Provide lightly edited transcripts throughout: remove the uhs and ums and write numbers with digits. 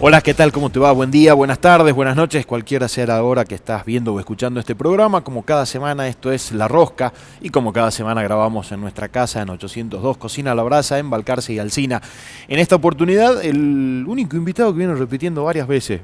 Hola, ¿qué tal? ¿Cómo te va? Buen día, buenas tardes, buenas noches, cualquiera sea la hora que estás viendo o escuchando este programa. Como cada semana esto es La Rosca y como cada semana grabamos en nuestra casa en 802 Cocina a la Brasa en Balcarce y Alsina. En esta oportunidad el único invitado que viene repitiendo varias veces.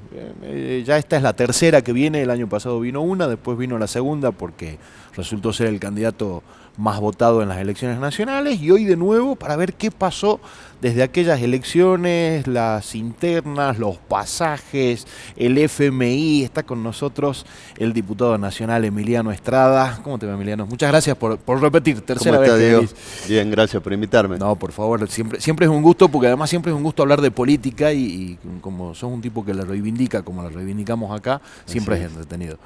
Ya esta es la tercera que viene, el año pasado vino una, después vino la segunda porque resultó ser el candidato más votado en las elecciones nacionales y hoy de nuevo para ver qué pasó desde aquellas elecciones, las internas, los pasajes, el FMI. Está con nosotros el diputado nacional Emiliano Estrada. ¿Cómo te va, Emiliano? Muchas gracias por repetir, tercera vez que venís. Bien, gracias por invitarme. No, por favor, siempre es un gusto, porque además siempre es un gusto hablar de política y como sos un tipo que la reivindica, como la reivindicamos acá, siempre es entretenido.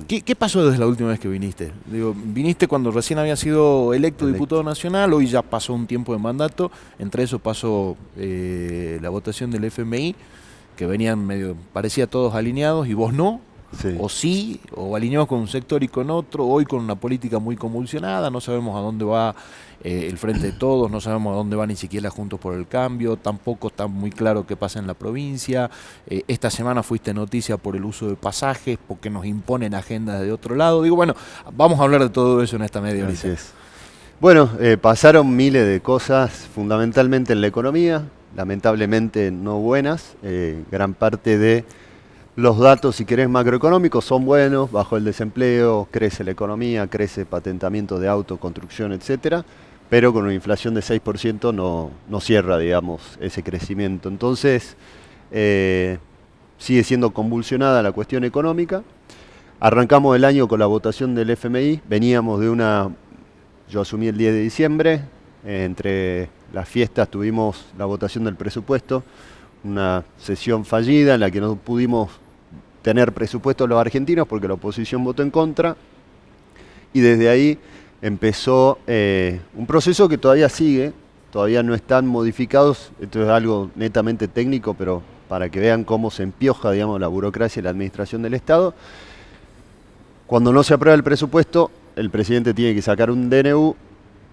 ¿Qué pasó desde la última vez que viniste? Digo, viniste cuando recién había sido electo diputado nacional, hoy ya pasó un tiempo de mandato, entre eso pasó la votación del FMI, que venían medio, parecía todos alineados y vos no. Sí. O sí, o alineados con un sector y con otro, hoy con una política muy convulsionada, no sabemos a dónde va el Frente de Todos, no sabemos a dónde va ni siquiera Juntos por el Cambio, tampoco está muy claro qué pasa en la provincia. Esta semana fuiste noticia por el uso de pasajes, porque nos imponen agendas de otro lado. Digo, bueno, vamos a hablar de todo eso en esta media horita. Bueno, pasaron miles de cosas, fundamentalmente en la economía, lamentablemente no buenas, gran parte de los datos, si querés, macroeconómicos son buenos, bajo el desempleo, crece la economía, crece patentamiento de auto, construcción, etcétera, pero con una inflación de 6% no cierra, digamos, ese crecimiento. Entonces, sigue siendo convulsionada la cuestión económica. Arrancamos el año con la votación del FMI, veníamos de yo asumí el 10 de diciembre, entre las fiestas tuvimos la votación del presupuesto, una sesión fallida en la que no pudimos tener presupuesto los argentinos porque la oposición votó en contra, y desde ahí empezó un proceso que todavía sigue, todavía no están modificados. Esto es algo netamente técnico, pero para que vean cómo se empioja, digamos, la burocracia y la administración del Estado. Cuando no se aprueba el presupuesto, el presidente tiene que sacar un DNU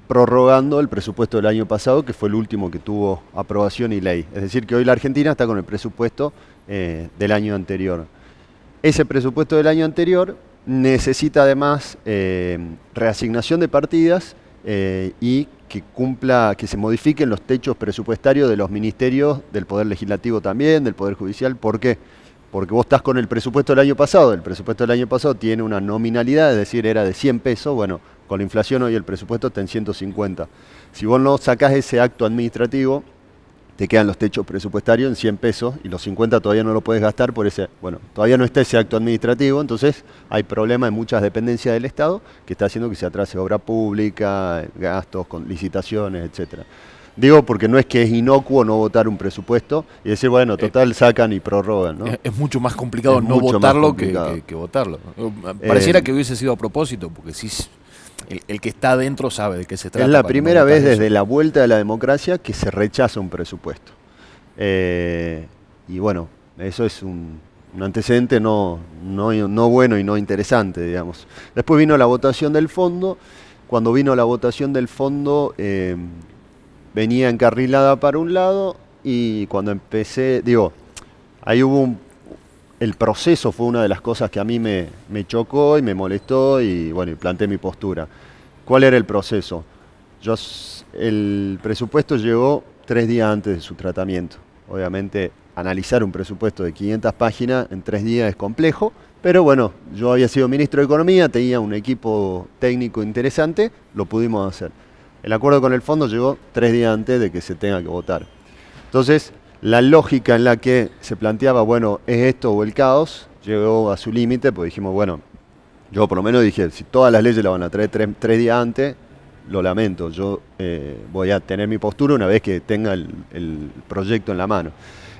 prorrogando el presupuesto del año pasado, que fue el último que tuvo aprobación y ley. Es decir, que hoy la Argentina está con el presupuesto del año anterior. Ese presupuesto del año anterior necesita además reasignación de partidas y que se modifiquen los techos presupuestarios de los ministerios, del Poder Legislativo también, del Poder Judicial. ¿Por qué? Porque vos estás con el presupuesto del año pasado. El presupuesto del año pasado tiene una nominalidad, es decir, era de 100 pesos. Bueno, con la inflación hoy el presupuesto está en 150. Si vos no sacás ese acto administrativo, te quedan los techos presupuestarios en 100 pesos y los 50 todavía no lo puedes gastar por todavía no está ese acto administrativo, entonces hay problemas en muchas dependencias del Estado que está haciendo que se atrase obra pública, gastos con licitaciones, etcétera. Digo porque no es que es inocuo no votar un presupuesto y decir, bueno, total, sacan y prorrogan, ¿no? Es mucho más complicado no votarlo que votarlo. Pareciera que hubiese sido a propósito, porque sí, el que está adentro sabe de qué se trata. Es la primera vez desde la vuelta de la democracia que se rechaza un presupuesto. Y bueno, eso es un antecedente no bueno y no interesante, digamos. Después vino la votación del fondo. Cuando vino la votación del fondo, venía encarrilada para un lado, y cuando empecé, ahí hubo el proceso fue una de las cosas que a mí me chocó y me molestó, y bueno, y planteé mi postura. ¿Cuál era el proceso? El presupuesto llegó 3 días antes de su tratamiento. Obviamente, analizar un presupuesto de 500 páginas en 3 días es complejo, pero bueno, yo había sido ministro de Economía, tenía un equipo técnico interesante, lo pudimos hacer. El acuerdo con el fondo llegó 3 días antes de que se tenga que votar. Entonces, la lógica en la que se planteaba, bueno, ¿es esto o el caos?, llegó a su límite, porque dijimos, bueno, yo por lo menos dije, si todas las leyes la van a traer 3 días antes, lo lamento, yo voy a tener mi postura una vez que tenga el proyecto en la mano.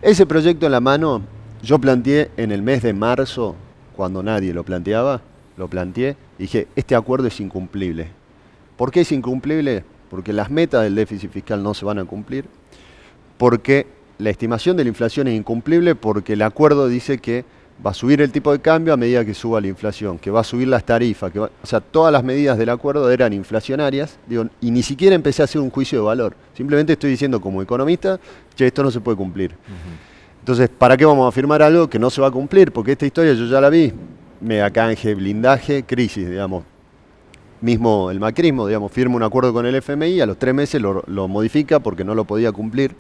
Ese proyecto en la mano, yo planteé en el mes de marzo, cuando nadie lo planteaba, lo planteé, y dije, este acuerdo es incumplible. ¿Por qué es incumplible? Porque las metas del déficit fiscal no se van a cumplir, porque la estimación de la inflación es incumplible, porque el acuerdo dice que va a subir el tipo de cambio a medida que suba la inflación, que va a subir las tarifas, o sea, todas las medidas del acuerdo eran inflacionarias, y ni siquiera empecé a hacer un juicio de valor. Simplemente estoy diciendo como economista, che, esto no se puede cumplir. Entonces, ¿para qué vamos a firmar algo que no se va a cumplir? Porque esta historia yo ya la vi, mega canje, blindaje, crisis, digamos. Mismo el macrismo, digamos, firma un acuerdo con el FMI, a los 3 meses lo modifica porque no lo podía cumplir.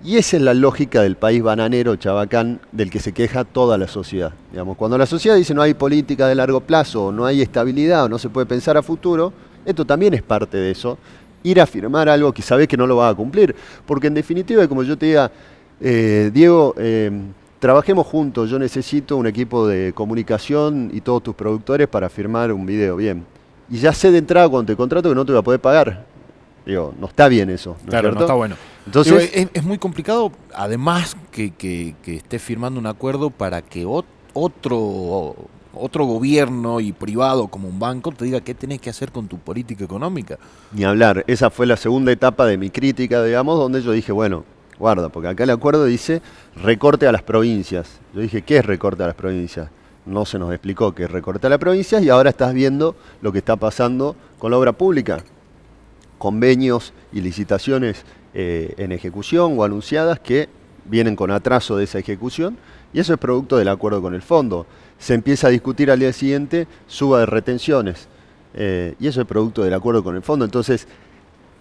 Y esa es la lógica del país bananero, chabacán, del que se queja toda la sociedad. Digamos, cuando la sociedad dice no hay política de largo plazo, o no hay estabilidad, o no se puede pensar a futuro, esto también es parte de eso. Ir a firmar algo que sabés que no lo vas a cumplir. Porque en definitiva, como yo te diga, Diego, trabajemos juntos, yo necesito un equipo de comunicación y todos tus productores para firmar un video, bien. Y ya sé de entrada cuando te contrato que no te voy a poder pagar. Digo, no está bien eso, ¿no claro, es no está bueno. Entonces, digo, es muy complicado, además que estés firmando un acuerdo para que otro gobierno y privado como un banco te diga qué tenés que hacer con tu política económica. Ni hablar, esa fue la segunda etapa de mi crítica, digamos, donde yo dije, bueno, guarda, porque acá el acuerdo dice recorte a las provincias. Yo dije, ¿qué es recorte a las provincias? No se nos explicó qué es recorte a las provincias y ahora estás viendo lo que está pasando con la obra pública. Convenios y licitaciones en ejecución o anunciadas que vienen con atraso de esa ejecución y eso es producto del acuerdo con el fondo. Se empieza a discutir al día siguiente suba de retenciones y eso es producto del acuerdo con el fondo. Entonces,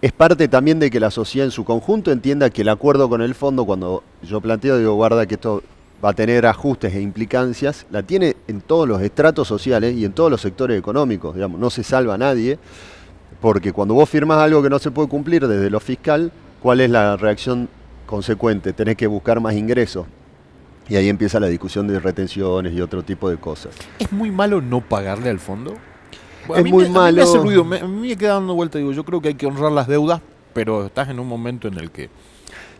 es parte también de que la sociedad en su conjunto entienda que el acuerdo con el fondo, cuando yo planteo, digo, guarda que esto va a tener ajustes e implicancias, la tiene en todos los estratos sociales y en todos los sectores económicos, digamos, no se salva a nadie. Porque cuando vos firmás algo que no se puede cumplir desde lo fiscal, ¿cuál es la reacción consecuente? Tenés que buscar más ingresos. Y ahí empieza la discusión de retenciones y otro tipo de cosas. ¿Es muy malo no pagarle al fondo? Es muy malo. A mí me hace ruido, a mí me queda dando vuelta, digo, yo creo que hay que honrar las deudas, pero estás en un momento en el que...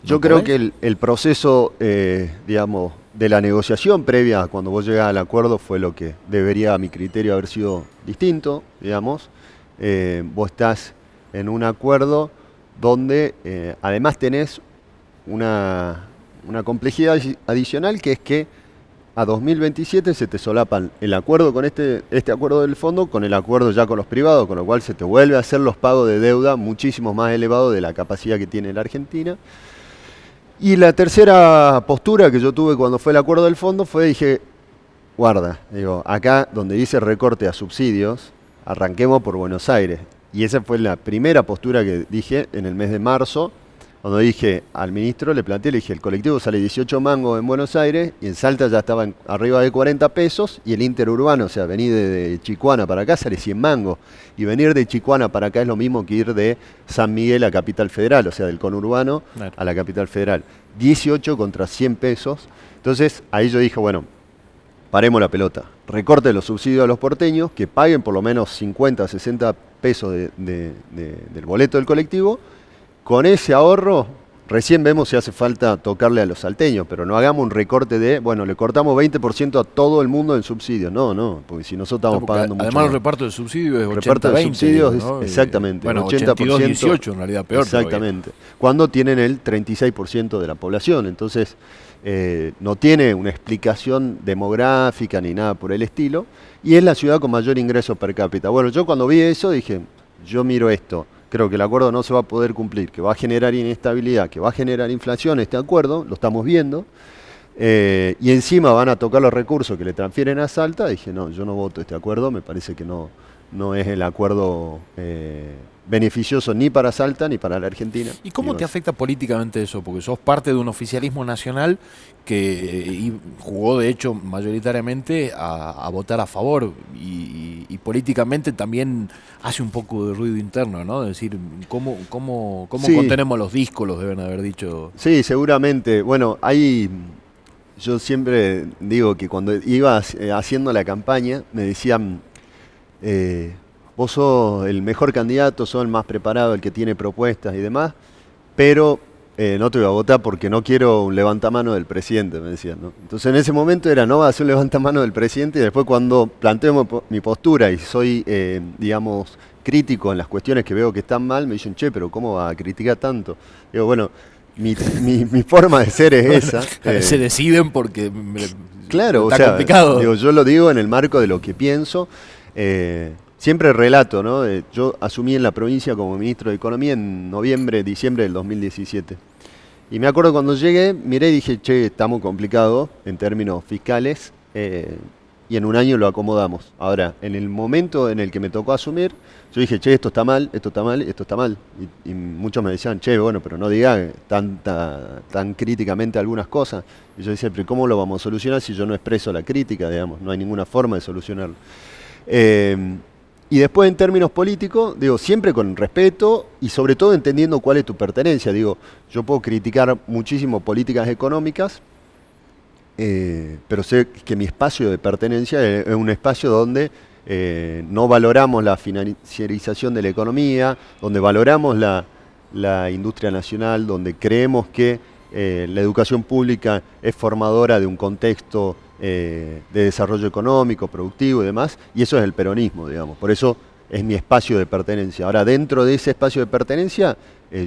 Yo creo que el proceso, digamos, de la negociación previa a cuando vos llegás al acuerdo fue lo que debería, a mi criterio, haber sido distinto, digamos. Vos estás en un acuerdo donde además tenés una complejidad adicional que es que a 2027 se te solapan el acuerdo con este acuerdo del fondo con el acuerdo ya con los privados, con lo cual se te vuelve a hacer los pagos de deuda muchísimo más elevados de la capacidad que tiene la Argentina. Y la tercera postura que yo tuve cuando fue el acuerdo del fondo fue, dije, guarda, digo, acá donde dice recorte a subsidios, arranquemos por Buenos Aires. Y esa fue la primera postura que dije en el mes de marzo, cuando dije al ministro, le planteé, le dije, el colectivo sale 18 mangos en Buenos Aires y en Salta ya estaban arriba de 40 pesos y el interurbano, o sea, venir de Chicuana para acá sale 100 mangos. Y venir de Chicuana para acá es lo mismo que ir de San Miguel a Capital Federal, o sea, del conurbano a la Capital Federal. 18 contra 100 pesos. Entonces, ahí yo dije, bueno, paremos la pelota. Recorte los subsidios a los porteños, que paguen por lo menos 50, 60 pesos del boleto del colectivo. Con ese ahorro, recién vemos si hace falta tocarle a los salteños, pero no hagamos un recorte de, bueno, le cortamos 20% a todo el mundo en subsidios. No, porque si nosotros estamos pagando mucho. Además, el reparto de subsidios es 80-20. Reparto de subsidios, ¿no? Exactamente. Bueno, 80%, 82-18 en realidad, peor. Exactamente. Cuando tienen el 36% de la población. Entonces, no tiene una explicación demográfica ni nada por el estilo. Y es la ciudad con mayor ingreso per cápita. Bueno, yo cuando vi eso dije, yo miro esto. Creo que el acuerdo no se va a poder cumplir, que va a generar inestabilidad, que va a generar inflación este acuerdo, lo estamos viendo, y encima van a tocar los recursos que le transfieren a Salta. Dije, no, yo no voto este acuerdo, me parece que no es el acuerdo beneficioso ni para Salta ni para la Argentina. ¿Y cómo te afecta políticamente eso? Porque sos parte de un oficialismo nacional que jugó, de hecho, mayoritariamente a votar a favor y políticamente también hace un poco de ruido interno, ¿no? Es decir, ¿cómo Sí. contenemos los díscolos? Deben haber dicho. Sí, seguramente. Bueno, yo siempre digo que cuando iba haciendo la campaña me decían, vos sos el mejor candidato, sos el más preparado, el que tiene propuestas y demás, pero no te voy a votar porque no quiero un levantamano del presidente, me decían, ¿no? Entonces en ese momento era, no va a ser un levantamano del presidente, y después cuando planteo mi postura y soy, digamos, crítico en las cuestiones que veo que están mal, me dicen, che, pero ¿cómo va a criticar tanto? Digo, bueno, mi forma de ser es esa. Se deciden porque claro, está complicado. Digo, yo lo digo en el marco de lo que pienso. Siempre relato, ¿no? Yo asumí en la provincia como ministro de Economía en diciembre del 2017. Y me acuerdo cuando llegué, miré y dije, che, estamos complicados en términos fiscales, y en un año lo acomodamos. Ahora, en el momento en el que me tocó asumir, yo dije, che, esto está mal, esto está mal, esto está mal. Y muchos me decían, che, bueno, pero no digas tan críticamente algunas cosas. Y yo decía, pero ¿cómo lo vamos a solucionar si yo no expreso la crítica, digamos? No hay ninguna forma de solucionarlo. Y después en términos políticos, digo, siempre con respeto y sobre todo entendiendo cuál es tu pertenencia. Digo, yo puedo criticar muchísimo políticas económicas, pero sé que mi espacio de pertenencia es un espacio donde no valoramos la financiarización de la economía, donde valoramos la industria nacional, donde creemos que la educación pública es formadora de un contexto de desarrollo económico, productivo y demás, y eso es el peronismo, digamos. Por eso es mi espacio de pertenencia. Ahora, dentro de ese espacio de pertenencia,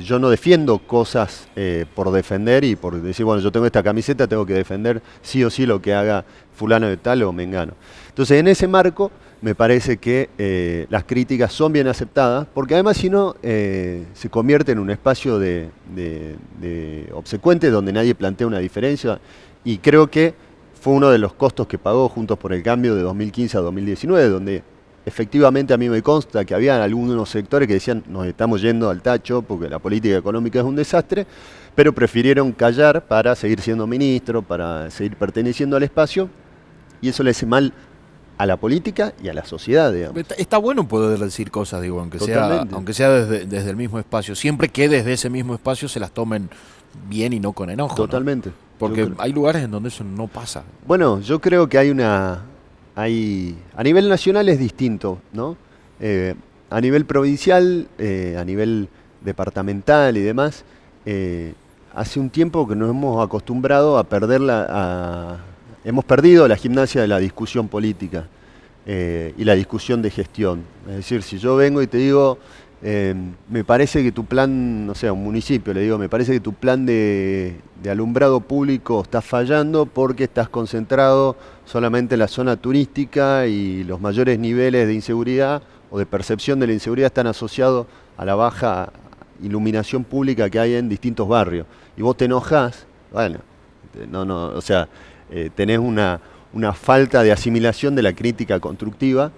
yo no defiendo cosas por defender y por decir, bueno, yo tengo esta camiseta, tengo que defender sí o sí lo que haga fulano de tal o mengano. Entonces, en ese marco, me parece que las críticas son bien aceptadas, porque además si no, se convierte en un espacio de obsecuente donde nadie plantea una diferencia, y creo que fue uno de los costos que pagó Juntos por el Cambio de 2015 a 2019, donde efectivamente a mí me consta que había algunos sectores que decían nos estamos yendo al tacho porque la política económica es un desastre, pero prefirieron callar para seguir siendo ministro, para seguir perteneciendo al espacio, y eso le hace mal a la política y a la sociedad, digamos. Está bueno poder decir cosas, digo, aunque sea desde el mismo espacio, siempre que desde ese mismo espacio se las tomen bien y no con enojo. Totalmente. ¿No? Porque hay lugares en donde eso no pasa. Bueno, yo creo que a nivel nacional es distinto, ¿no? A nivel provincial, a nivel departamental y demás, hace un tiempo que nos hemos acostumbrado a hemos perdido la gimnasia de la discusión política y la discusión de gestión. Es decir, si yo vengo y te digo, me parece que tu plan, no sé, a un municipio le digo, me parece que tu plan de alumbrado público está fallando porque estás concentrado solamente en la zona turística y los mayores niveles de inseguridad o de percepción de la inseguridad están asociados a la baja iluminación pública que hay en distintos barrios. Y vos te enojás, bueno, o sea, tenés una falta de asimilación de la crítica constructiva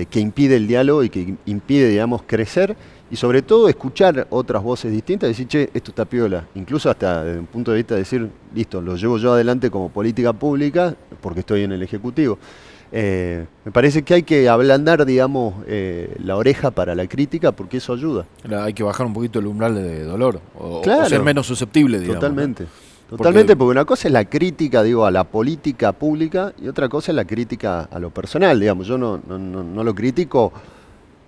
que impide el diálogo y que impide, digamos, crecer y sobre todo escuchar otras voces distintas y decir, che, esto está piola. Incluso hasta desde un punto de vista de decir, listo, lo llevo yo adelante como política pública porque estoy en el Ejecutivo. Me parece que hay que ablandar, digamos, la oreja para la crítica porque eso ayuda. Hay que bajar un poquito el umbral de dolor claro, o ser menos susceptible, digamos. Totalmente. ¿No? Totalmente, porque una cosa es la crítica, digo, a la política pública y otra cosa es la crítica a lo personal, digamos. Yo no lo critico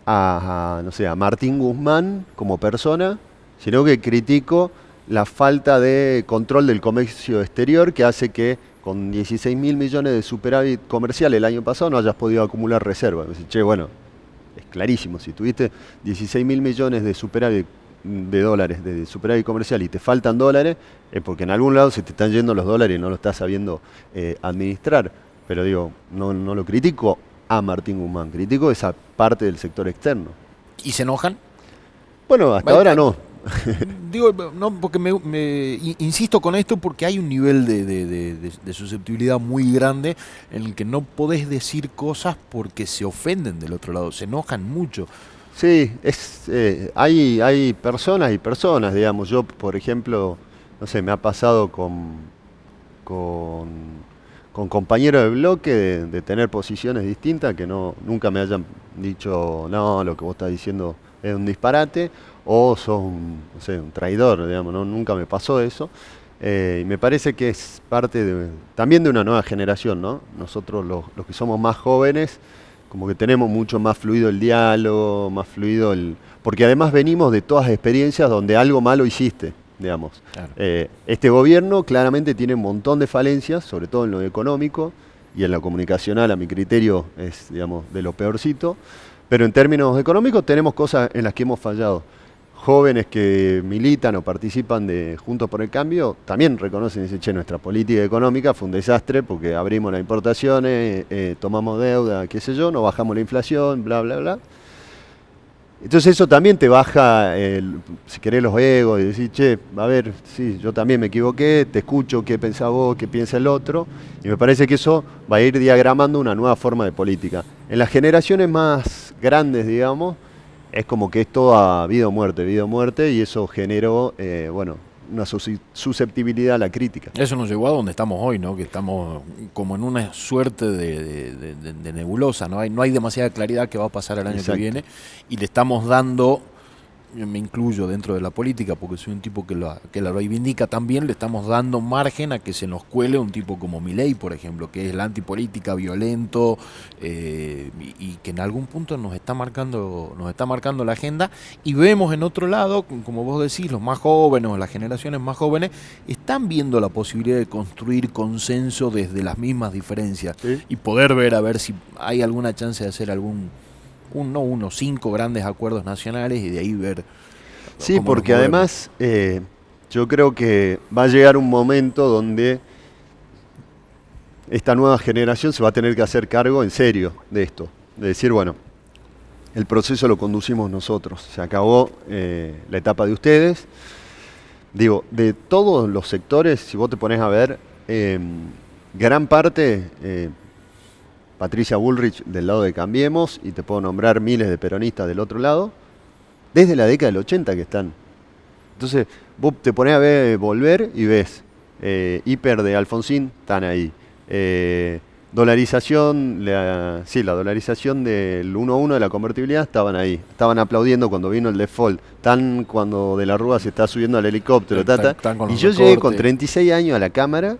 no sé, a Martín Guzmán como persona, sino que critico la falta de control del comercio exterior que hace que con 16.000 millones de superávit comercial el año pasado no hayas podido acumular reservas. Che, bueno, es clarísimo, si tuviste 16.000 millones de superávit de dólares de superávit comercial y te faltan dólares, es porque en algún lado se te están yendo los dólares y no lo estás sabiendo administrar. Pero digo, no lo critico a Martín Guzmán, critico esa parte del sector externo. ¿Y se enojan? Bueno, hasta ahora no. Digo, no, porque insisto con esto porque hay un nivel de susceptibilidad muy grande en el que no podés decir cosas porque se ofenden del otro lado, se enojan mucho. Sí, hay personas y personas, digamos. Yo, por ejemplo, no sé, me ha pasado con compañeros de bloque de tener posiciones distintas que nunca me hayan dicho, no, lo que vos estás diciendo es un disparate, o sos no sé, un traidor, digamos, ¿no? Nunca me pasó eso. Y me parece que es parte también de una nueva generación, ¿no? Nosotros los que somos más jóvenes, como que tenemos mucho más fluido el diálogo, más fluido porque además venimos de todas experiencias donde algo malo hiciste, digamos. Claro. Este gobierno claramente tiene un montón de falencias, sobre todo en lo económico, y en lo comunicacional, a mi criterio, es, digamos, de lo peorcito, pero en términos económicos tenemos cosas en las que hemos fallado. Jóvenes que militan o participan de Juntos por el Cambio también reconocen y dicen, che, nuestra política económica fue un desastre porque abrimos las importaciones, tomamos deuda, qué sé yo, no bajamos la inflación, bla, bla, bla. Entonces eso también te baja, si querés, los egos y decir, che, a ver, sí, yo también me equivoqué, te escucho, qué pensás vos, qué piensa el otro, y me parece que eso va a ir diagramando una nueva forma de política. En las generaciones más grandes, digamos, es como que es todo a vida o muerte, y eso generó, una susceptibilidad a la crítica. Eso nos llevó a donde estamos hoy, ¿no? Que estamos como en una suerte de nebulosa, ¿no? No hay demasiada claridad qué va a pasar el año que viene, y le estamos dando, yo me incluyo dentro de la política porque soy un tipo que la reivindica también, le estamos dando margen a que se nos cuele un tipo como Milei, por ejemplo, que es la antipolítica, violento, y que en algún punto nos está marcando la agenda, y vemos en otro lado, como vos decís, los más jóvenes o las generaciones más jóvenes están viendo la posibilidad de construir consenso desde las mismas diferencias, ¿sí? Y poder ver a ver si hay alguna chance de hacer unos 5 grandes acuerdos nacionales y de ahí ver. Sí, porque además yo creo que va a llegar un momento donde esta nueva generación se va a tener que hacer cargo en serio de esto, de decir, bueno, el proceso lo conducimos nosotros, se acabó la etapa de ustedes. Digo, de todos los sectores, si vos te pones a ver, gran parte... Patricia Bullrich del lado de Cambiemos, y te puedo nombrar miles de peronistas del otro lado, desde la década del 80 que están. Entonces, vos te ponés a ver Volver y ves, hiper de Alfonsín, están ahí. Dolarización, la dolarización del 1-1 de la convertibilidad, estaban ahí. Estaban aplaudiendo cuando vino el default, tan cuando De la Rúa se está subiendo al helicóptero, y yo llegué con 36 años a la Cámara,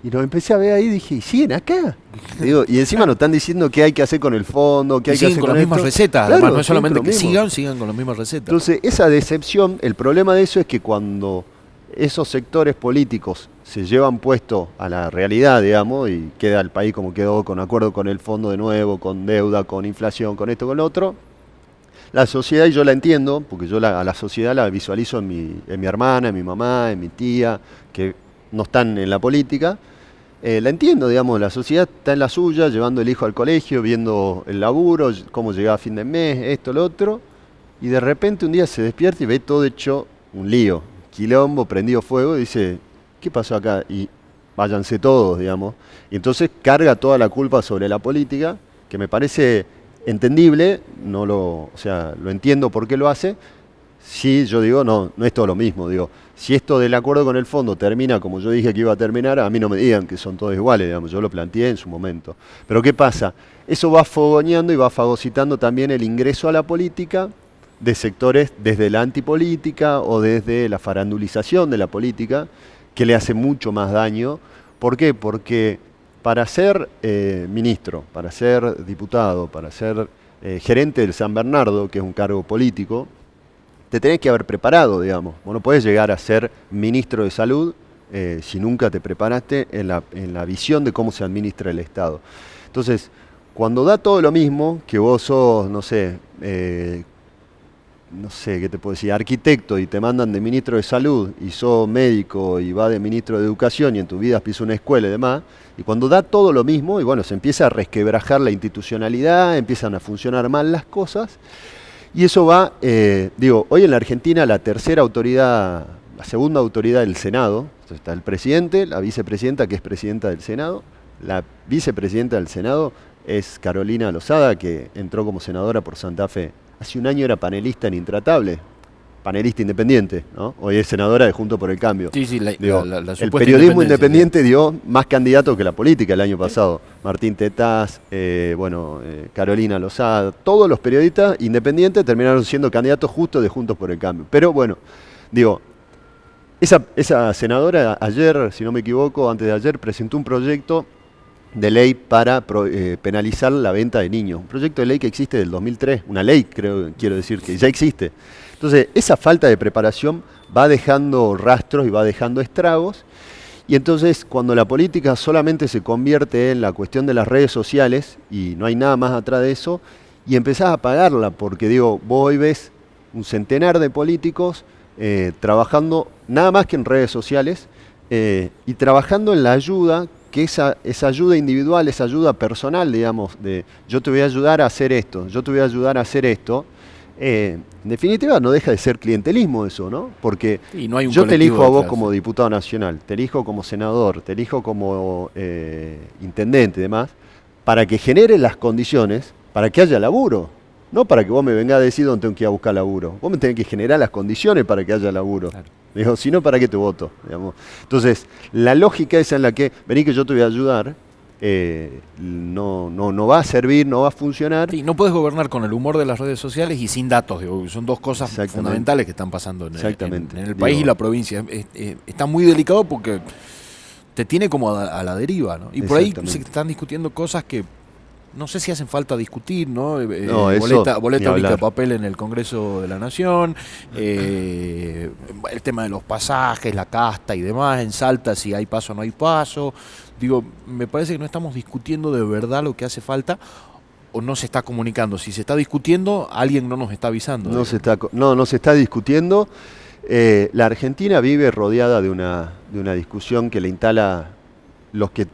y los empecé a ver ahí y dije, ¿siguen acá? Digo, y encima nos están diciendo qué hay que hacer con el fondo, qué hay que hacer con las mismas recetas, claro, además no es solamente que sigan con las mismas recetas. Entonces, esa decepción, el problema de eso es que cuando esos sectores políticos se llevan puesto a la realidad, digamos, y queda el país como quedó, con acuerdo con el fondo de nuevo, con deuda, con inflación, con esto, con lo otro, la sociedad, y yo la entiendo, porque yo a la sociedad la visualizo en mi hermana, en mi mamá, en mi tía, que no están en la política. La entiendo, digamos, la sociedad está en la suya, llevando el hijo al colegio, viendo el laburo, cómo llega a fin de mes, esto, lo otro, y de repente un día se despierta y ve todo hecho un lío, quilombo, prendido fuego, y dice, ¿qué pasó acá? Y váyanse todos, digamos. Y entonces carga toda la culpa sobre la política, que me parece entendible, lo entiendo por qué lo hace. Sí, yo digo, no es todo lo mismo, digo, si esto del acuerdo con el fondo termina como yo dije que iba a terminar, a mí no me digan que son todos iguales, digamos, yo lo planteé en su momento. Pero ¿qué pasa? Eso va fogoneando y va fagocitando también el ingreso a la política de sectores desde la antipolítica o desde la farandulización de la política, que le hace mucho más daño. ¿Por qué? Porque para ser ministro, para ser diputado, para ser gerente del San Bernardo, que es un cargo político, te tenés que haber preparado, digamos. Vos no podés llegar a ser ministro de salud si nunca te preparaste en la visión de cómo se administra el Estado. Entonces, cuando da todo lo mismo, que vos sos, no sé, ¿qué te puedo decir? Arquitecto, y te mandan de ministro de salud, y sos médico, y va de ministro de educación, y en tu vida pisas una escuela y demás, y cuando da todo lo mismo, y bueno, se empieza a resquebrajar la institucionalidad, empiezan a funcionar mal las cosas. Y eso va, hoy en la Argentina la segunda autoridad del Senado, está el presidente, la vicepresidenta, que es presidenta del Senado, la vicepresidenta del Senado es Carolina Lozada, que entró como senadora por Santa Fe. Hace un año era panelista en Intratable, panelista independiente, ¿no? Hoy es senadora de Juntos por el Cambio. Sí, el periodismo independiente dio más candidatos que la política el año pasado. Martín Tetaz, Carolina Lozada, todos los periodistas independientes terminaron siendo candidatos justo de Juntos por el Cambio. Pero bueno, esa senadora ayer, si no me equivoco, antes de ayer, presentó un proyecto de ley para penalizar la venta de niños. Un proyecto de ley que existe del 2003, una ley, quiero decir, que ya existe. Entonces, esa falta de preparación va dejando rastros y va dejando estragos, y entonces cuando la política solamente se convierte en la cuestión de las redes sociales y no hay nada más atrás de eso, y empezás a pagarla, porque vos hoy ves un centenar de políticos trabajando nada más que en redes sociales y trabajando en la ayuda, que esa ayuda individual, esa ayuda personal, digamos, de yo te voy a ayudar a hacer esto, yo te voy a ayudar a hacer esto, En definitiva, no deja de ser clientelismo eso, ¿no? Porque no hay un yo te elijo a vos clase como diputado nacional, te elijo como senador, te elijo como intendente y demás, para que genere las condiciones para que haya laburo. No para que vos me vengas a decir dónde tengo que ir a buscar laburo. Vos me tenés que generar las condiciones para que haya laburo. Claro. Digo, si no, ¿para qué te voto? Digamos. Entonces, la lógica esa en la que, vení que yo te voy a ayudar, no va a servir, no va a funcionar. Sí, no puedes gobernar con el humor de las redes sociales y sin datos. Digo, son dos cosas fundamentales que están pasando en el país y la provincia. Está muy delicado porque te tiene como a la deriva, ¿no? Y por ahí se están discutiendo cosas que no sé si hacen falta discutir, ¿no? Boleta única de papel en el Congreso de la Nación, el tema de los pasajes, la casta y demás, en Salta si hay paso o no hay paso. Digo, me parece que no estamos discutiendo de verdad lo que hace falta o no se está comunicando. Si se está discutiendo, alguien no nos está avisando. No se está discutiendo. La Argentina vive rodeada de una discusión que le instala los que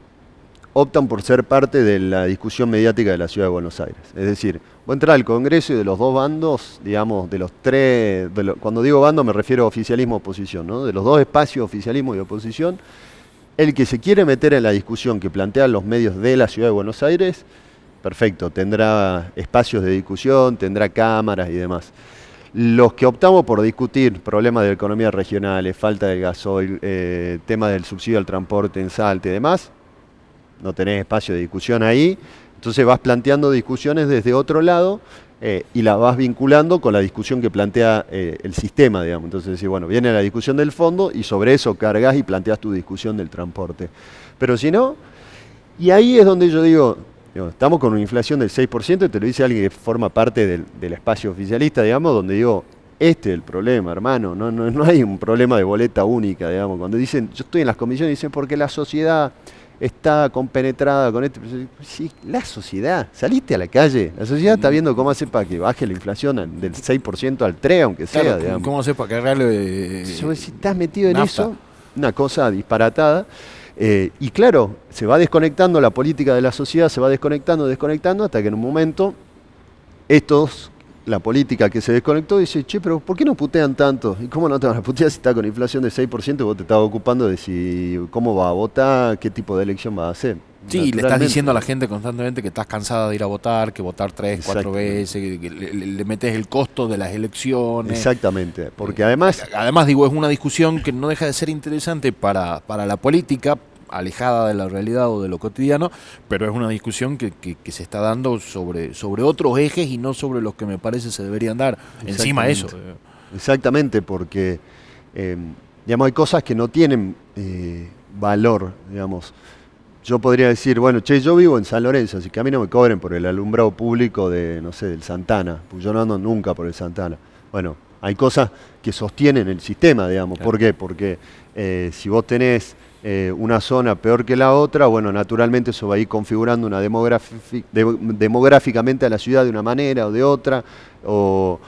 optan por ser parte de la discusión mediática de la Ciudad de Buenos Aires. Es decir, vos entrar al Congreso y de los dos bandos, digamos, de los tres, cuando digo bando me refiero a oficialismo y oposición, ¿no? De los dos espacios, oficialismo y oposición, el que se quiere meter en la discusión que plantean los medios de la Ciudad de Buenos Aires, perfecto, tendrá espacios de discusión, tendrá cámaras y demás. Los que optamos por discutir problemas de economía regionales, falta del gasoil, tema del subsidio al transporte en Salta y demás, no tenés espacio de discusión ahí, entonces vas planteando discusiones desde otro lado y la vas vinculando con la discusión que plantea el sistema, digamos. Entonces decís, bueno, viene la discusión del fondo y sobre eso cargas y planteas tu discusión del transporte. Pero si no, y ahí es donde yo digo, estamos con una inflación del 6%, y te lo dice alguien que forma parte del espacio oficialista, digamos, donde digo, este es el problema, hermano, no hay un problema de boleta única, digamos. Cuando dicen, yo estoy en las comisiones, dicen, porque la sociedad está compenetrada con esto. Sí, la sociedad, saliste a la calle, la sociedad está viendo cómo hace para que baje la inflación del 6% al 3%, aunque sea. Claro, digamos. ¿Cómo hace para cargarle si estás metido en nafta? Eso, una cosa disparatada. Y claro, se va desconectando la política de la sociedad, se va desconectando, hasta que en un momento la política que se desconectó dice, che, pero ¿por qué no putean tanto? ¿Y cómo no te van a putear si está con inflación de 6% y vos te estás ocupando de cómo va a votar, qué tipo de elección va a hacer? Sí, le estás diciendo a la gente constantemente que estás cansada de ir a votar, que votar 3, 4 veces, que le metes el costo de las elecciones. Exactamente, porque además digo, es una discusión que no deja de ser interesante para la política, alejada de la realidad o de lo cotidiano, pero es una discusión que se está dando sobre otros ejes y no sobre los que me parece se deberían dar. Encima eso. Exactamente, porque digamos, hay cosas que no tienen valor, digamos. Yo podría decir, bueno, che, yo vivo en San Lorenzo, así que a mí no me cobren por el alumbrado público del Santana, porque yo no ando nunca por el Santana. Bueno, hay cosas que sostienen el sistema, digamos. Claro. ¿Por qué? Porque si vos tenés una zona peor que la otra, bueno, naturalmente eso va a ir configurando demográficamente a la ciudad de una manera o de otra, o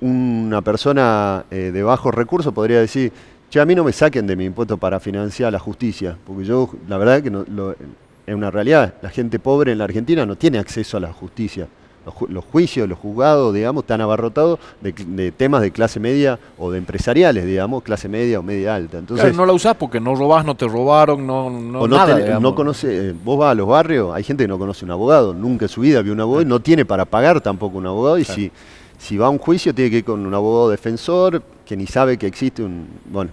una persona de bajos recursos podría decir, che, a mí no me saquen de mi impuesto para financiar la justicia, porque yo, la verdad es que es una realidad, la gente pobre en la Argentina no tiene acceso a la justicia. Los juicios, los juzgados, digamos, están abarrotados de temas de clase media o de empresariales, digamos, clase media o media alta. Entonces, claro, no la usás porque no robás, no te robaron, no conoce, vos vas a los barrios, hay gente que no conoce un abogado, nunca en su vida vio un abogado y no tiene para pagar tampoco un abogado. Y si va a un juicio tiene que ir con un abogado defensor que ni sabe que existe bueno.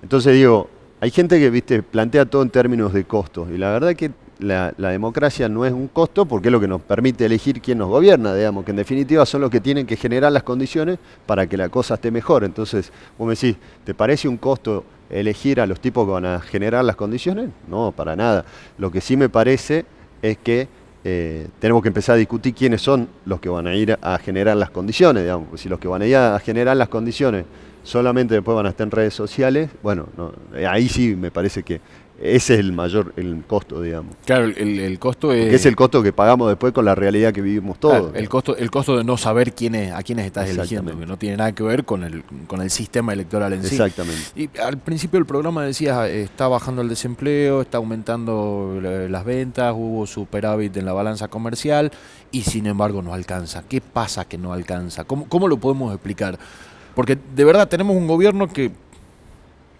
Entonces digo, hay gente que plantea todo en términos de costos y la verdad que la democracia no es un costo porque es lo que nos permite elegir quién nos gobierna, digamos, que en definitiva son los que tienen que generar las condiciones para que la cosa esté mejor. Entonces, vos me decís, ¿te parece un costo elegir a los tipos que van a generar las condiciones? No, para nada. Lo que sí me parece es que tenemos que empezar a discutir quiénes son los que van a ir a generar las condiciones, digamos, porque si los que van a ir a generar las condiciones solamente después van a estar en redes sociales, bueno, ahí sí me parece que ese es el costo, digamos. Claro, el costo es... Porque es el costo que pagamos después con la realidad que vivimos todos. Claro, el costo de no saber a quiénes estás eligiendo, que no tiene nada que ver con el sistema electoral en sí. Exactamente. Y al principio del programa decías, está bajando el desempleo, está aumentando las ventas, hubo superávit en la balanza comercial y sin embargo no alcanza. ¿Qué pasa que no alcanza? ¿Cómo lo podemos explicar? Porque de verdad tenemos un gobierno que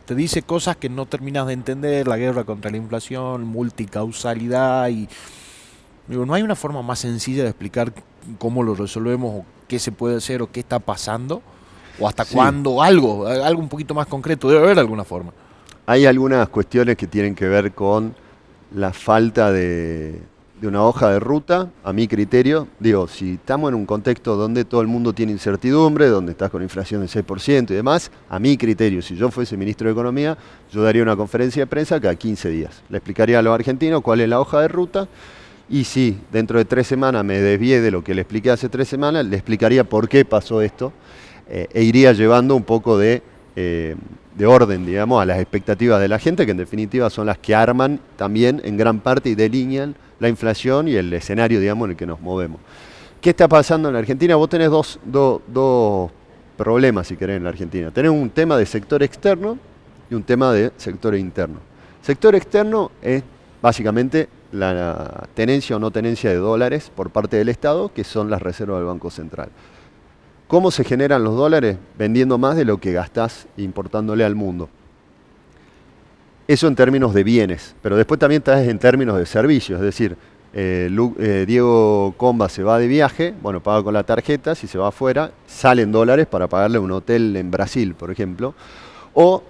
te dice cosas que no terminas de entender, la guerra contra la inflación, multicausalidad, y digo, ¿no hay una forma más sencilla de explicar cómo lo resolvemos o qué se puede hacer o qué está pasando? ¿O hasta cuándo? Algo un poquito más concreto, debe haber alguna forma. Hay algunas cuestiones que tienen que ver con la falta de una hoja de ruta, a mi criterio. Digo, si estamos en un contexto donde todo el mundo tiene incertidumbre, donde estás con inflación del 6% y demás, a mi criterio, si yo fuese ministro de Economía, yo daría una conferencia de prensa cada 15 días. Le explicaría a los argentinos cuál es la hoja de ruta y si dentro de 3 semanas me desvié de lo que le expliqué hace 3 semanas, le explicaría por qué pasó esto e iría llevando un poco de orden, digamos, a las expectativas de la gente, que en definitiva son las que arman también en gran parte y delinean la inflación y el escenario, digamos, en el que nos movemos. ¿Qué está pasando en la Argentina? Vos tenés dos problemas, si querés, en la Argentina. Tenés un tema de sector externo y un tema de sector interno. Sector externo es básicamente la tenencia o no tenencia de dólares por parte del Estado, que son las reservas del Banco Central. ¿Cómo se generan los dólares? Vendiendo más de lo que gastás importándole al mundo. Eso en términos de bienes, pero después también estás en términos de servicios, es decir, Diego Comba se va de viaje, bueno, paga con la tarjeta, si se va afuera, salen dólares para pagarle un hotel en Brasil, por ejemplo, o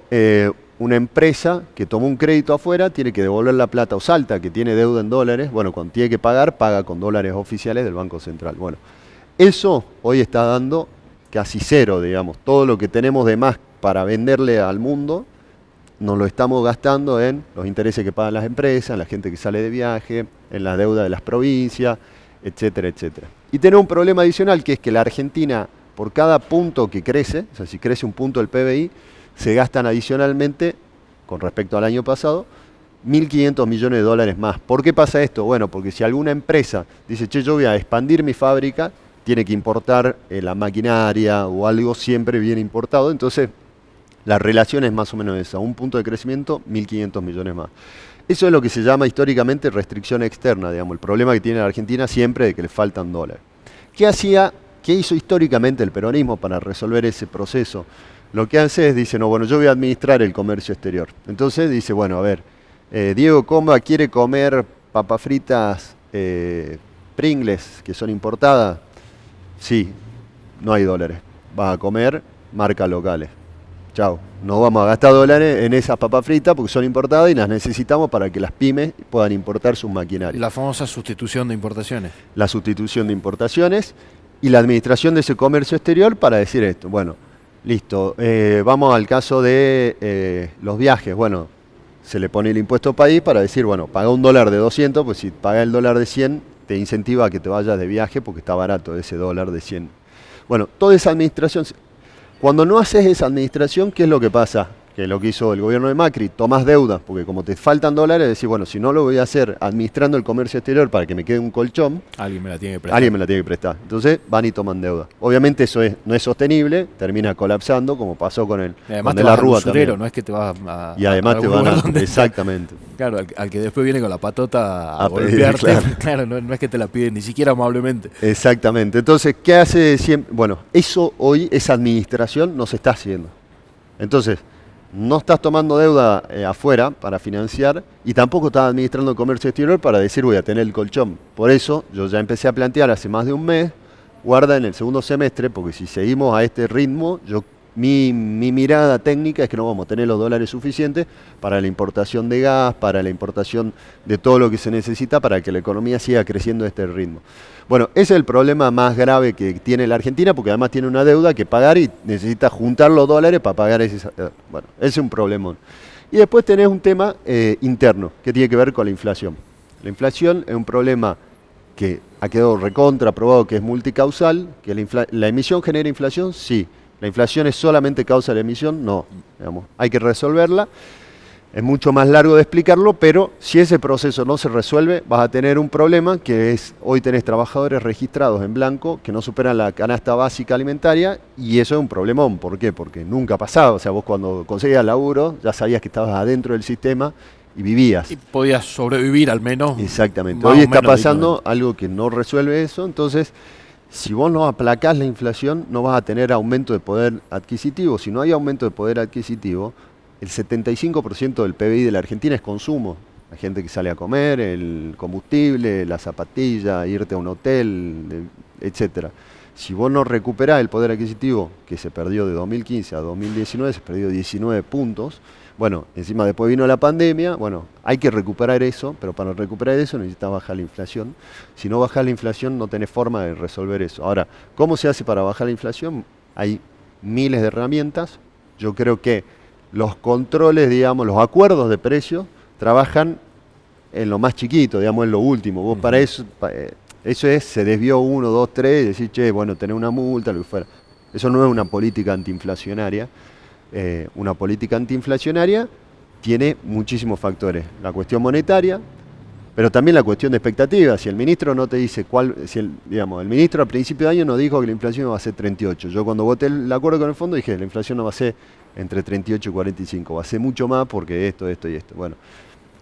una empresa que tomó un crédito afuera tiene que devolver la plata, o Salta, que tiene deuda en dólares, bueno, cuando tiene que pagar, paga con dólares oficiales del Banco Central. Bueno, eso hoy está dando casi cero, digamos, todo lo que tenemos de más para venderle al mundo, nos lo estamos gastando en los intereses que pagan las empresas, en la gente que sale de viaje, en la deuda de las provincias, etcétera, etcétera. Y tenemos un problema adicional, que es que la Argentina, por cada punto que crece, o sea, si crece un punto del PBI, se gastan adicionalmente, con respecto al año pasado, 1.500 millones de dólares más. ¿Por qué pasa esto? Bueno, porque si alguna empresa dice, che, yo voy a expandir mi fábrica, tiene que importar la maquinaria o algo siempre bien importado, entonces la relación es más o menos esa, un punto de crecimiento, 1.500 millones más. Eso es lo que se llama históricamente restricción externa, digamos, el problema que tiene la Argentina siempre de que le faltan dólares. ¿Qué hizo históricamente el peronismo para resolver ese proceso? Lo que hace es, dice, no, bueno, yo voy a administrar el comercio exterior. Entonces dice, bueno, a ver, Diego Comba quiere comer papas fritas Pringles, que son importadas. Sí, no hay dólares. Va a comer marcas locales. Chao, no vamos a gastar dólares en esas papas fritas porque son importadas y las necesitamos para que las pymes puedan importar sus maquinarias. La famosa sustitución de importaciones. La sustitución de importaciones y la administración de ese comercio exterior para decir esto. Bueno, listo, vamos al caso de los viajes. Bueno, se le pone el impuesto país para decir, bueno, paga $1 de 200, pues si paga el dólar de 100, te incentiva a que te vayas de viaje porque está barato ese dólar de 100. Bueno, toda esa administración... Cuando no haces esa administración, ¿qué es lo que pasa? Que es lo que hizo el gobierno de Macri, tomás deuda, porque como te faltan dólares, decís, bueno, si no lo voy a hacer administrando el comercio exterior para que me quede un colchón, alguien me la tiene que prestar. Alguien me la tiene que prestar. Entonces van y toman deuda. Obviamente eso no es sostenible, termina colapsando, como pasó con el de la Rúa también. No es que te vas a... Y además te van a... Exactamente. Claro, al que después viene con la patota a golpearte. Claro, no es que te la piden ni siquiera amablemente. Exactamente. Entonces, ¿qué hace siempre? Bueno, eso hoy, esa administración no se está haciendo. Entonces, no estás tomando deuda afuera para financiar y tampoco estás administrando el comercio exterior para decir voy a tener el colchón. Por eso yo ya empecé a plantear hace más de un mes, guarda en el segundo semestre, porque si seguimos a este ritmo, mi mirada técnica es que no vamos a tener los dólares suficientes para la importación de gas, para la importación de todo lo que se necesita para que la economía siga creciendo a este ritmo. Bueno, ese es el problema más grave que tiene la Argentina, porque además tiene una deuda que pagar y necesita juntar los dólares para pagar ese... Bueno, ese es un problemón. Y después tenés un tema interno, que tiene que ver con la inflación. La inflación es un problema que ha quedado recontra probado que es multicausal, que la emisión genera inflación, sí. La inflación es solamente causa de la emisión, no. Digamos, hay que resolverla. Es mucho más largo de explicarlo, pero si ese proceso no se resuelve, vas a tener un problema que es, hoy tenés trabajadores registrados en blanco que no superan la canasta básica alimentaria, y eso es un problemón. ¿Por qué? Porque nunca pasaba. O sea, vos cuando conseguías laburo ya sabías que estabas adentro del sistema y vivías. Y podías sobrevivir al menos. Exactamente. Hoy está pasando algo que no resuelve eso, entonces si vos no aplacás la inflación no vas a tener aumento de poder adquisitivo. Si no hay aumento de poder adquisitivo, el 75% del PBI de la Argentina es consumo. La gente que sale a comer, el combustible, la zapatilla, irte a un hotel, etc. Si vos no recuperás el poder adquisitivo, que se perdió de 2015 a 2019, se perdió 19 puntos. Bueno, encima después vino la pandemia, bueno, hay que recuperar eso, pero para recuperar eso necesitas bajar la inflación. Si no bajás la inflación no tenés forma de resolver eso. Ahora, ¿cómo se hace para bajar la inflación? Hay miles de herramientas. Yo creo que los controles, digamos, los acuerdos de precios trabajan en lo más chiquito, digamos, en lo último. Vos para eso, se desvió 1, 2, 3, y decís, che, bueno, tenés una multa, lo que fuera. Eso no es una política antiinflacionaria. Una política antiinflacionaria tiene muchísimos factores. La cuestión monetaria, pero también la cuestión de expectativas. Si el ministro no te dice el ministro a principio de año nos dijo que la inflación va a ser 38. Yo cuando voté el acuerdo con el fondo dije, la inflación no va a ser entre 38 y 45, va a ser mucho más porque esto y esto. Bueno,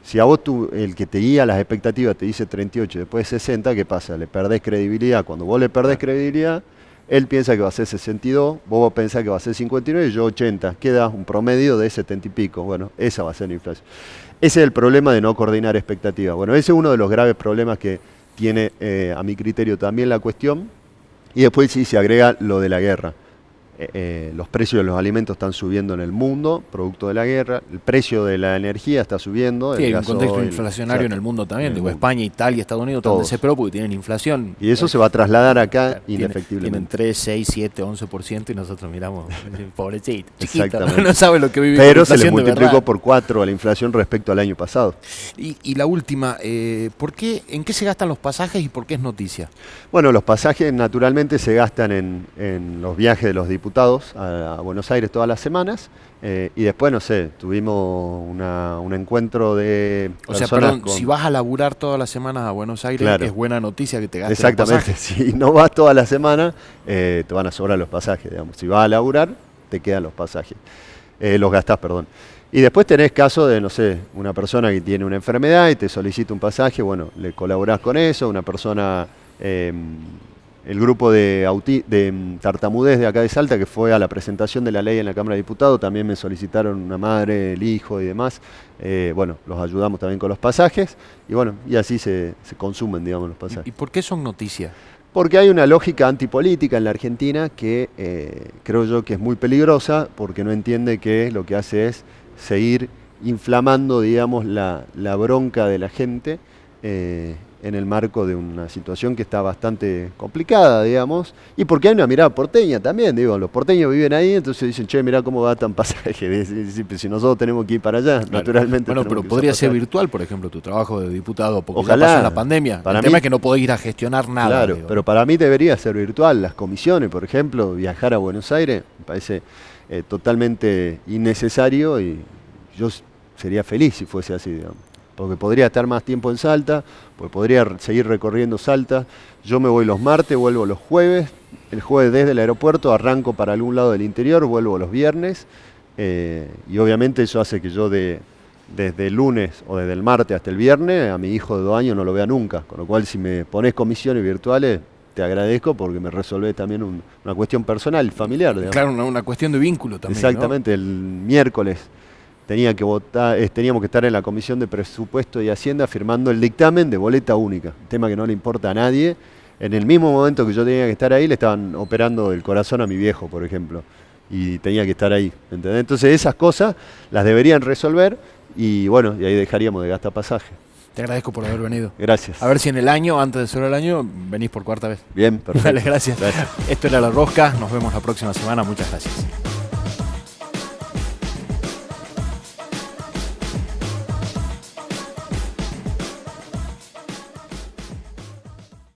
si a vos el que te guía las expectativas te dice 38 y después 60, ¿qué pasa? Le perdés credibilidad. Cuando vos le perdés credibilidad, él piensa que va a ser 62, vos pensás que va a ser 59 y yo 80. Queda un promedio de 70 y pico. Bueno, esa va a ser la inflación. Ese es el problema de no coordinar expectativas. Bueno, ese es uno de los graves problemas que tiene, a mi criterio, también la cuestión. Y después sí se agrega lo de la guerra. Los precios de los alimentos están subiendo en el mundo, producto de la guerra. El precio de la energía está subiendo. Sí, hay un contexto inflacionario en el mundo también. Digo, España, Italia, Estados Unidos están desesperados porque tienen inflación. Y eso se va a trasladar acá indefectiblemente. Tienen 3, 6, 7, 11% y nosotros miramos, pobrecito, chiquito, exactamente. No sabe lo que vive. Pero se le multiplicó por 4 a la inflación respecto al año pasado. Y la última, ¿en qué se gastan los pasajes y por qué es noticia? Bueno, los pasajes naturalmente se gastan en los viajes de los diputados a Buenos Aires todas las semanas, y después, no sé, tuvimos un encuentro de personas. O sea, perdón, si vas a laburar todas las semanas a Buenos Aires, claro, es buena noticia que te gastes los pasajes. Si no vas todas las semanas, te van a sobrar los pasajes, digamos. Si vas a laburar, te quedan los pasajes. Los gastás, perdón. Y después tenés caso de, no sé, una persona que tiene una enfermedad y te solicita un pasaje, bueno, le colaborás con eso, una persona... el grupo de tartamudez de acá de Salta, que fue a la presentación de la ley en la Cámara de Diputados, también me solicitaron una madre, el hijo y demás. Bueno, los ayudamos también con los pasajes y bueno, y así se consumen, digamos, los pasajes. ¿Y por qué son noticias? Porque hay una lógica antipolítica en la Argentina que creo yo que es muy peligrosa, porque no entiende que lo que hace es seguir inflamando, digamos, la bronca de la gente, en el marco de una situación que está bastante complicada, digamos, y porque hay una mirada porteña también, digo, los porteños viven ahí, entonces dicen, che, mirá cómo va tan pasaje, si nosotros tenemos que ir para allá, claro, naturalmente. Bueno, pero podría ser virtual, por ejemplo, tu trabajo de diputado, porque ojalá, ya pasó la pandemia. El tema es que no podés ir a gestionar nada. Claro, digo, pero para mí debería ser virtual. Las comisiones, por ejemplo, viajar a Buenos Aires, me parece totalmente innecesario y yo sería feliz si fuese así, digamos. Porque podría estar más tiempo en Salta, porque podría seguir recorriendo Salta. Yo me voy los martes, vuelvo los jueves. El jueves desde el aeropuerto arranco para algún lado del interior, vuelvo los viernes. Y obviamente eso hace que yo desde el lunes o desde el martes hasta el viernes a mi hijo de 2 años no lo vea nunca. Con lo cual, si me pones comisiones virtuales, te agradezco porque me resolvés también una cuestión personal, familiar, digamos. Claro, una cuestión de vínculo también. Exactamente, ¿no? El miércoles teníamos que estar en la Comisión de Presupuesto y Hacienda firmando el dictamen de boleta única, un tema que no le importa a nadie. En el mismo momento que yo tenía que estar ahí, le estaban operando el corazón a mi viejo, por ejemplo, y tenía que estar ahí, ¿entendés? Entonces esas cosas las deberían resolver y bueno, y ahí dejaríamos de gastar pasaje. Te agradezco por haber venido. Gracias. A ver si en el año, antes de cerrar el año, venís por 4ª vez. Bien, perfecto. Dale, gracias. Esto era La Rosca, nos vemos la próxima semana, muchas gracias.